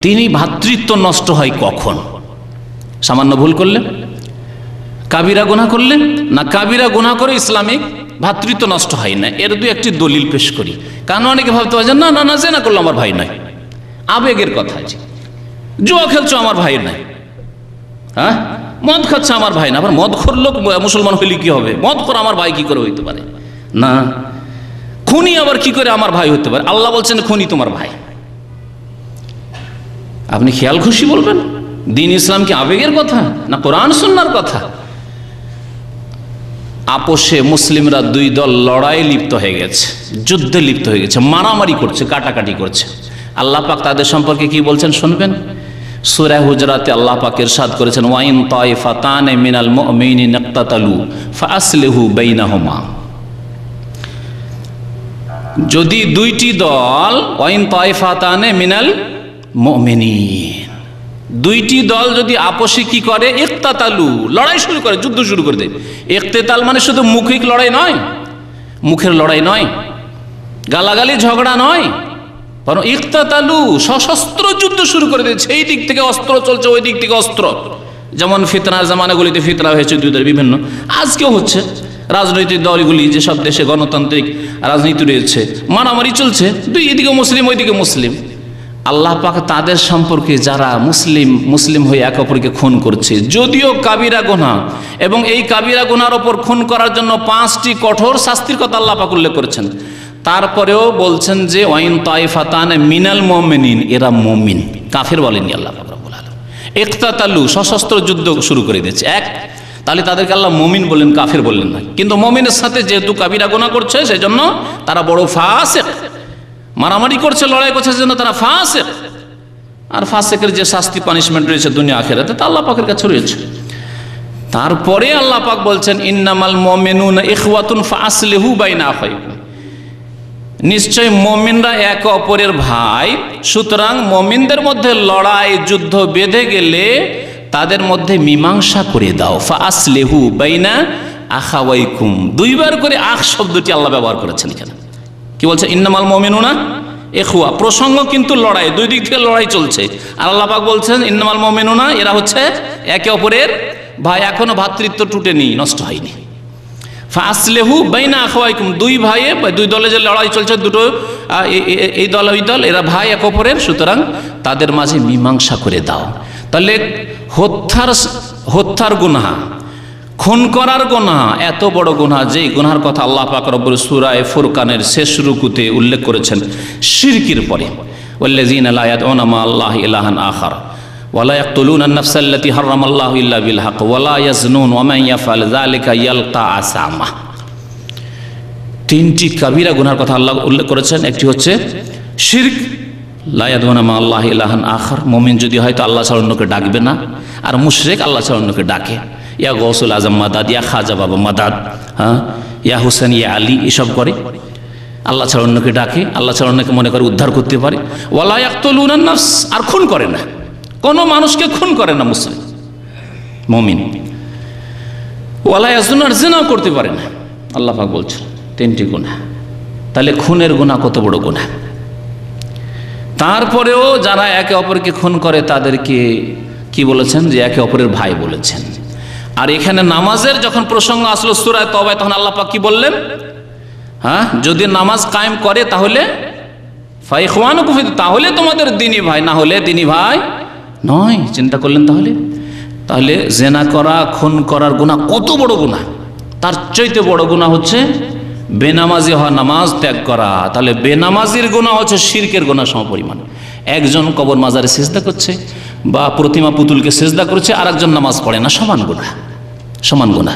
তিনি ভ্রাতৃত্ব নষ্ট হয় কখন? সামান্য ভুল করলে, কাবিরা গুনাহ করলে, না কাবিরা গুনাহ করে ইসলামিক ভ্রাতৃত্ব নষ্ট হয় না? এর দুই একটি দলিল পেশ করি। কারণ অনেকে ভাবতে পারে না না না জেনা করলো আমার ভাই নাই, আবেগের কথা আছে। জুয়া খেলছো আমার ভাই নাই, হ্যাঁ মদ খাচ্ছে আমার ভাই না। আবার মদ খোর লোক মুসলমান হইলে কি হবে? মদ খোর আমার ভাই কি করে হইতে পারে? না, খুনি আবার কি করে আমার ভাই হতে পারে? আল্লাহ বলছেন খুনি তোমার ভাই। আপনি খেয়াল খুশি বলবেন দিন ইসলাম কি আবেগের কথা না কোরআন সুন্নাহর কথা? আপোষে মুসলিমরা দুই দল লড়াই লিপ্ত হয়ে গেছে, যুদ্ধে লিপ্ত হয়ে গেছে, মারামারি করছে, কাটাকাটি করছে। আল্লাহ পাক তাদের সম্পর্কে কি বলছেন শুনবেন। সূরা হুজরাতে আল্লাহ পাক ইরশাদ করেছেন, ওয়াইন তাইফাতানে মিনাল মুমিনিনা ইকতাতালু ফাআসলিহু বাইনাহুমা। যদি দুইটি দল, ওয়াইন তাইফাতানে মিনাল মুমিনিন, দুইটি দল যদি আপোষে কি করে, ইকতাতালু লড়াই শুরু করে, যুদ্ধ শুরু করে দেয়। ইকতিতাল মানে শুধু মুখিক লড়াই নয়, মুখের লড়াই নয়, গালাগালি ঝগড়া নয়, বরং ইকতাতালু সশস্ত্র যুদ্ধ শুরু করে দিয়েছে। এই দিক থেকে অস্ত্র চলছে, ওই দিক থেকে অস্ত্র। যেমন ফিতনার জামানাগুলিতে ফিতনা হয়েছে দুই দলের বিভিন্ন, আজকেও হচ্ছে। রাজনৈতিক দলগুলি যেসব দেশে গণতান্ত্রিক রাজনীতি রয়েছে, মারামারি চলছে, দুই এদিকে মুসলিম ওইদিকে মুসলিম। আল্লাহ পাক তাদের সম্পর্কে যারা মুসলিম হয়ে একে অপরকে খুন করছে, যদিও কাবিরা গুনাহ, এবং এই কাবিরা গুনার ওপর খুন করার জন্য 5টি কঠোর শাস্তির কথা আল্লাহ পাক উল্লেখ করেছেন, তারপরেও বলছেন যে ওয়াইন তাইফাতান মিনাল মুমিনিন, এরা মুমিন, কাফের বলেননি আল্লাহ পাক রব্বুল আলামিন। ইকতাতালু সশস্ত্র যুদ্ধ শুরু করে দিয়েছে। এক, তাহলে তাদেরকে আল্লাহ মুমিন বললেন, কাফের বললেন না। কিন্তু মুমিনের সাথে যেহেতু কাবিরা গুনাহ করছে সেজন্য তারা বড় ফাসিক, মারামারি করছে, লড়াই করছে, সেজন্য তারা ফাসিক। আর ফাসিকের যে শাস্তি পানিশমেন্ট রয়েছে দুনিয়া আখিরাতে, তা আল্লাহ পাকের কাছে রয়েছে। তারপরে আল্লাহ পাক বলছেন, ইন্নামাল মুমিনুনা ইখওয়াতুন ফাআসলিহু বাইনা আখাইকুম, নিশ্চয় মুমিনরা একে অপরের ভাই, সুতরাং মুমিনদের মধ্যে লড়াই যুদ্ধ বেঁধে গেলে তাদের মধ্যে মীমাংসা করে দাও। ফাআসলিহু বাইনা আখাওয়াইকুম, দুইবার করে আখ শব্দটি আল্লাহ ব্যবহার করেছেন এখানে। কি বলছে? ইন্নামাল মুমিনুনা ইখওয়া, প্রসঙ্গ কিন্তু লড়াই, দুই দিক থেকে লড়াই চলছে। আর আল্লাহ পাক বলছেন ইন্নামাল মুমিনুনা, এরা হচ্ছে একে অপরের ভাই, এখনো ভ্রাতৃত্ব টুটেনি, নষ্ট হয়নি। ফাআসলিহু বাইনা আখাওয়াইকুম, দুই ভাইয়ে, দুই দলে যে লড়াই চলছে, দুটো এই দল ওই দল, এরা ভাই এক অপরের, সুতরাং তাদের মাঝে মীমাংসা করে দাও। তাহলে হত্যার গুনাহ, খুন করার গুনাহ এত বড় গুনাহ, যেই গুনাহর কথা আল্লাহ পাক রব্বুল সূরা ফুরকানের শেষ রুকুতে উল্লেখ করেছেন শিরকের পরে, ওয়াল্লাযীনা লা ইয়াদউনা মা আল্লাহি ইলাহান আখার ওয়ালা ইয়াকতুলুনা আন-নাফসা আল্লাতী হারামাল্লাহু ইল্লা বিল হক ওয়ালা ইয়াজনুন ওয়া মান ইয়াফআল যালিকা ইয়ালকা আসামা। 3টি কাবিরা গুনাহর কথা আল্লাহ উল্লেখ করেছেন। একটি হচ্ছে শিরক, লা ইয়াদউনা মা আল্লাহি ইলাহান আখার, মুমিন যদি হয় তো আল্লাহ ছাড়া অন্যকে ডাকবে না। আর মুশরিক আল্লাহ ছাড়া অন্যকে ডাকে, ইয়া গৌসুল আজম মাদাদ, ইয়া খাজা বাবা মাদাদ, হ্যাঁ ইয়া হুসেন, ইয়া আলী, এসব করে। আল্লাহ ছাড়া অন্যকে ডাকে, আল্লাহ ছাড়া অন্যকে মনে করে উদ্ধার করতে পারে। ওয়ালা ইয়াকতুলুনান নাফস, আর খুন করে না, কোনো মানুষকে খুন করে না মুসলিম মুমিন। ওয়ালা ইয়াজনুন, আর জিনাও করতে পারে না। আল্লাহ পাক বলছেন 3টি গুনাহ। তাহলে খুনের গুনাহ কত বড় গুনাহ। তারপরেও যারা একে অপরকে খুন করে তাদেরকে কি বলেছেন? যে একে অপরের ভাই বলেছেন। আর এখানে নামাজের যখন প্রসঙ্গ আসলো সূরা তওবায়, তখন আল্লাহ পাক কি বললেন? হ্যাঁ, যদি নামাজ কায়েম করে তাহলে ফাইখওয়ানুকুম, তাহলে তোমাদের দ্বীনি ভাই, না হলে দ্বীনি ভাই নয়। চিন্তা করলেন তাহলে জেনা করা, খুন করার গুনাহ কত বড় গুনাহ। তার চাইতে বড় গুনাহ হচ্ছে বেনামাজি হওয়া, নামাজ ত্যাগ করা। তাহলে বেনামাজির গুনাহ হচ্ছে শিরকের গুনাহ সমপরিমাণ। একজন কবর মাজারে সিজদা করছে বা প্রতিমা পুতুলকে সিজদা করছে, আর একজন নামাজ পড়ে না, সমান গুনাহ, সমান গুনাহ।